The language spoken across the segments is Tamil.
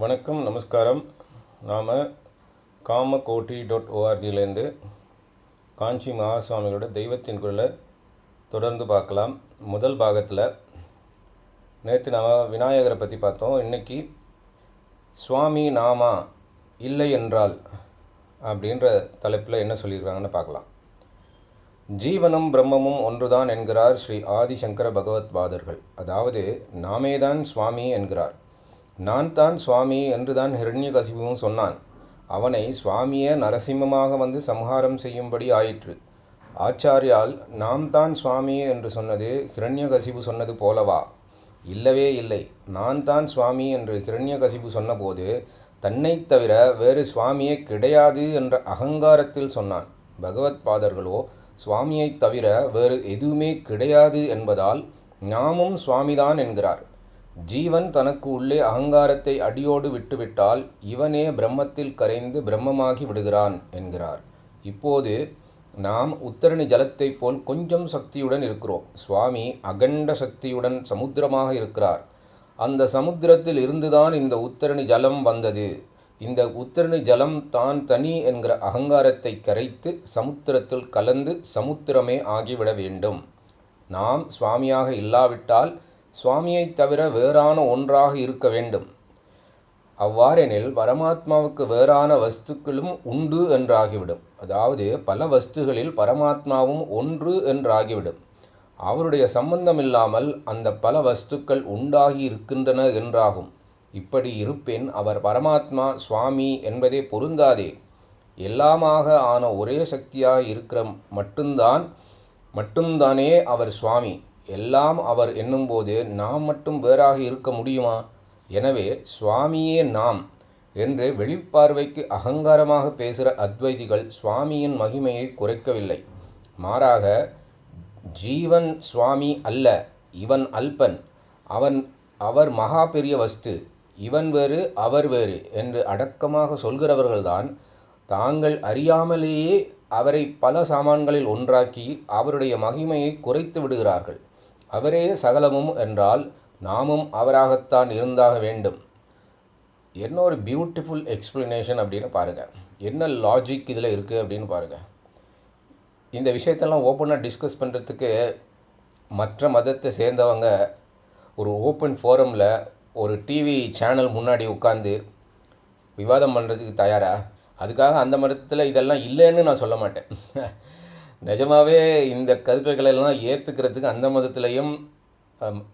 வணக்கம், நமஸ்காரம். நாம் காமகோட்டி.orgலேருந்து காஞ்சி மகாசுவாமிகளோட தெய்வத்தின் குரலை தொடர்ந்து பார்க்கலாம். முதல் பாகத்தில் நேற்று நாம் விநாயகரை பற்றி பார்த்தோம். இன்றைக்கி சுவாமி நாமா இல்லை என்றால் அப்படின்ற தலைப்பில் என்ன சொல்லியிருக்காங்கன்னு பார்க்கலாம். ஜீவனும் பிரம்மமும் ஒன்றுதான் என்கிறார் ஸ்ரீ ஆதிசங்கர பகவத் பாதர்கள். அதாவது நாமேதான் சுவாமி என்கிறார். நான் தான் சுவாமி என்றுதான் ஹிரண்யகசிபுவும் சொன்னான். அவனை சுவாமியே நரசிம்மமாக வந்து சம்ஹாரம் செய்யும்படி ஆயிற்று. ஆச்சாரியால் நாம் தான் சுவாமி என்று சொன்னது ஹிரண்யகசிபு சொன்னது போலவா? இல்லவே இல்லை. நான் தான் சுவாமி என்று ஹிரண்யகசிபு சொன்னபோது தன்னைத் தவிர வேறு சுவாமியே கிடையாது என்ற அகங்காரத்தில் சொன்னான். பகவத் பாதர்களோ சுவாமியைத் தவிர வேறு எதுவுமே கிடையாது என்பதால் நாமும் சுவாமிதான் என்கிறார். ஜீவன் தனக்கு உள்ளே அகங்காரத்தை அடியோடு விட்டுவிட்டால் இவனே பிரம்மத்தில் கரைந்து பிரம்மமாகி விடுகிறான் என்கிறார். இப்போது நாம் உத்தரணி ஜலத்தை போல் கொஞ்சம் சக்தியுடன் இருக்கிறோம். சுவாமி அகண்ட சக்தியுடன் சமுத்திரமாக இருக்கிறார். அந்த சமுத்திரத்தில் இருந்துதான் இந்த உத்தரணி ஜலம் வந்தது. இந்த உத்தரணி ஜலம் தான் தனி என்கிற அகங்காரத்தை கரைத்து சமுத்திரத்தில் கலந்து சமுத்திரமே ஆகிவிட வேண்டும். நாம் சுவாமியாக இல்லாவிட்டால் சுவாமியைத் தவிர வேறான ஒன்றாக இருக்க வேண்டும். அவ்வாறெனில் பரமாத்மாவுக்கு வேறான வஸ்துக்களும் உண்டு என்றாகிவிடும். அதாவது பல வஸ்துகளில் பரமாத்மாவும் ஒன்று என்றாகிவிடும். அவருடைய சம்பந்தமில்லாமல் அந்த பல வஸ்துக்கள் உண்டாகி இருக்கின்றன என்றாகும். இப்படி இருப்பின் அவர் பரமாத்மா சுவாமி என்பதே பொருந்தாதே. எல்லாமாக ஆன ஒரே சக்தியாக இருக்கிற மட்டும்தானே அவர் சுவாமி. எல்லாம் அவர் என்னும்போது நாம் மட்டும் வேறாக இருக்க முடியுமா? எனவே சுவாமியே நாம் என்று வெளிப்பார்வைக்கு அகங்காரமாக பேசுகிற அத்வைதிகள் சுவாமியின் மகிமையை குறைக்கவில்லை. மாறாக ஜீவன் சுவாமி அல்ல, இவன் அல்பன், அவர் மகா பெரிய வஸ்து, இவன் வேறு அவர் வேறு என்று அடக்கமாக சொல்கிறவர்கள்தான் தாங்கள் அறியாமலேயே அவரை பல சாமான்களில் ஒன்றாக்கி அவருடைய மகிமையை குறைத்து விடுகிறார்கள். அவரே சகலமும் என்றால் நாமும் அவராகத்தான் இருந்தாக வேண்டும். என்ன ஒரு பியூட்டிஃபுல் எக்ஸ்பிளனேஷன் அப்படின்னு பாருங்கள். என்ன லாஜிக் இதில் இருக்குது அப்படின்னு பாருங்கள். இந்த விஷயத்தெல்லாம் ஓப்பனாக டிஸ்கஸ் பண்ணுறதுக்கு மற்ற மதத்தை சேர்ந்தவங்க ஒரு ஓப்பன் ஃபோரமில் ஒரு டிவி சேனல் முன்னாடி உட்காந்து விவாதம் பண்ணுறதுக்கு தயாரா? அதுக்காக அந்த மதத்தில் இதெல்லாம் இல்லைன்னு நான் சொல்ல மாட்டேன். நிஜமாகவே இந்த கருத்துக்களெல்லாம் ஏற்றுக்கிறதுக்கு அந்த மதத்துலேயும்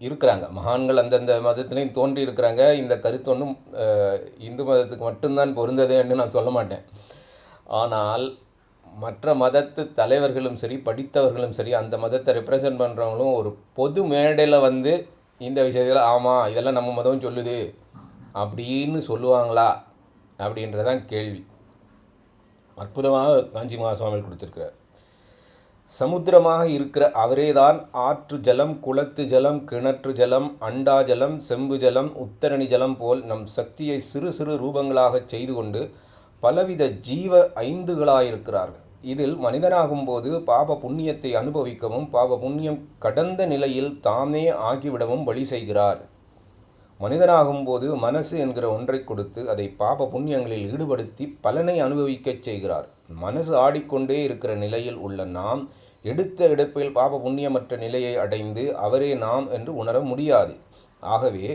இருக்கிறாங்க. மகான்கள் அந்தந்த மதத்துலேயும் தோன்றி இருக்கிறாங்க. இந்த கருத்து ஒன்றும் இந்து மதத்துக்கு மட்டும்தான் பொருந்ததுன்னு நான் சொல்ல மாட்டேன். ஆனால் மற்ற மதத்து தலைவர்களும் சரி, படித்தவர்களும் சரி, அந்த மதத்தை ரெப்ரசன்ட் பண்ணுறவங்களும் ஒரு பொது மேடையில் வந்து இந்த விஷயத்தில் ஆமாம் இதெல்லாம் நம்ம மதம் சொல்லுது அப்படின்னு சொல்லுவாங்களா அப்படின்றதான் கேள்வி. அற்புதமாக காஞ்சி மகாசுவாமிகள் கொடுத்துருக்கிறார். சமுத்திரமாக இருக்கிற அவரேதான் ஆற்று ஜலம், குளத்து ஜலம், கிணற்று ஜலம், அண்டா ஜலம், செம்பு ஜலம், உத்தரணி ஜலம் போல் நம் சக்தியை சிறு சிறு ரூபங்களாக செய்து கொண்டு பலவித ஜீவ ஐந்துகளாயிருக்கிறார்கள். இதில் மனிதனாகும்போது பாப புண்ணியத்தை அனுபவிக்கவும் பாப புண்ணியம் கடந்த நிலையில் தாமே ஆகிவிடவும் வழி செய்கிறார். மனிதனாகும்போது மனசு என்கிற ஒன்றை கொடுத்து அதை பாப புண்ணியங்களில் ஈடுபடுத்தி பலனை அனுபவிக்கச் செய்கிறார். மனசு ஆடிக்கொண்டே இருக்கிற நிலையில் உள்ள நாம் எடுத்த எடுப்பில் பாப புண்ணியமற்ற நிலையை அடைந்து அவரே நாம் என்று உணர முடியாது. ஆகவே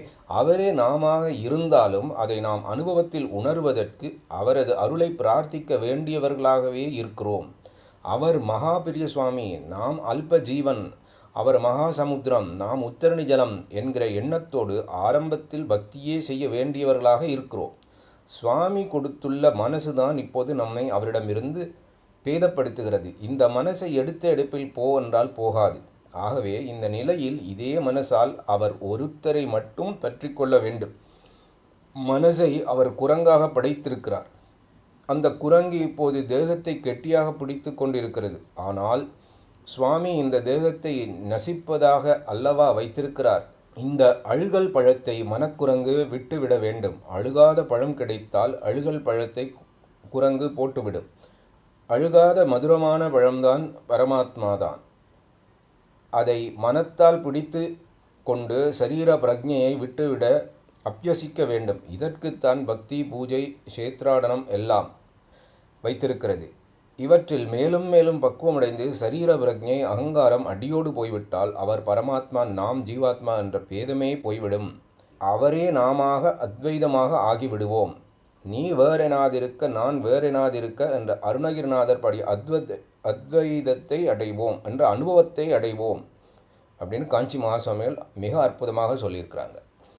அவரே நாமாக இருந்தாலும் அதை நாம் அனுபவத்தில் உணர்வதற்கு அவரது அருளை பிரார்த்திக்க வேண்டியவர்களாகவே இருக்கிறோம். அவர் மகா பெரிய சுவாமி, நாம் அல்ப ஜீவன். அவர் மகா சமுத்திரம், நாம் உத்தரணி ஜலம் என்கிற எண்ணத்தோடு ஆரம்பத்தில் பக்தியே செய்ய வேண்டியவர்களாக இருக்கிறோம். சுவாமி கொடுத்துள்ள மனசுதான் இப்போது நம்மை அவரிடமிருந்து பேதப்படுத்துகிறது. இந்த மனசை எடுத்த எடுப்பில் போ என்றால் போகாது. ஆகவே இந்த நிலையில் இதே மனசால் அவர் ஒருத்தரை மட்டும் பற்றி கொள்ள வேண்டும். மனசை அவர் குரங்காக படைத்திருக்கிறார். அந்த குரங்கு இப்போது தேகத்தை கெட்டியாக பிடித்து கொண்டிருக்கிறது. ஆனால் சுவாமி இந்த தேகத்தை நசிப்பதாக அல்லவா வைத்திருக்கிறார். இந்த அழுகல் பழத்தை மனக்குரங்கு விட்டுவிட வேண்டும். அழுகாத பழம் கிடைத்தால் அழுகல் பழத்தை குரங்கு போட்டுவிடும். அழுகாத மதுரமான பழம்தான் பரமாத்மாதான். அதை மனத்தால் பிடித்து கொண்டு சரீர பிரஜையை விட்டுவிட அபியசிக்க வேண்டும். இதற்குத்தான் பக்தி, பூஜை, க்ஷேத்ராடனம் எல்லாம் வைத்திருக்கிறது. இவற்றில் மேலும் மேலும் பக்குவமடைந்து சரீர பிரஜை, அகங்காரம் அடியோடு போய்விட்டால் அவர் பரமாத்மா, நாம் ஜீவாத்மா என்ற பேதமே போய்விடும். அவரே நாமாக அத்வைதமாக ஆகிவிடுவோம். நீ வேறெனாதிருக்க, நான் வேறெனாதிருக்க என்ற அருணகிரிநாதர் படி அத்வைதத்தை அடைவோம் என்ற அனுபவத்தை அடைவோம் அப்படின்னு காஞ்சி மகாசுவாமிகள் மிக அற்புதமாக சொல்லியிருக்கிறாங்க.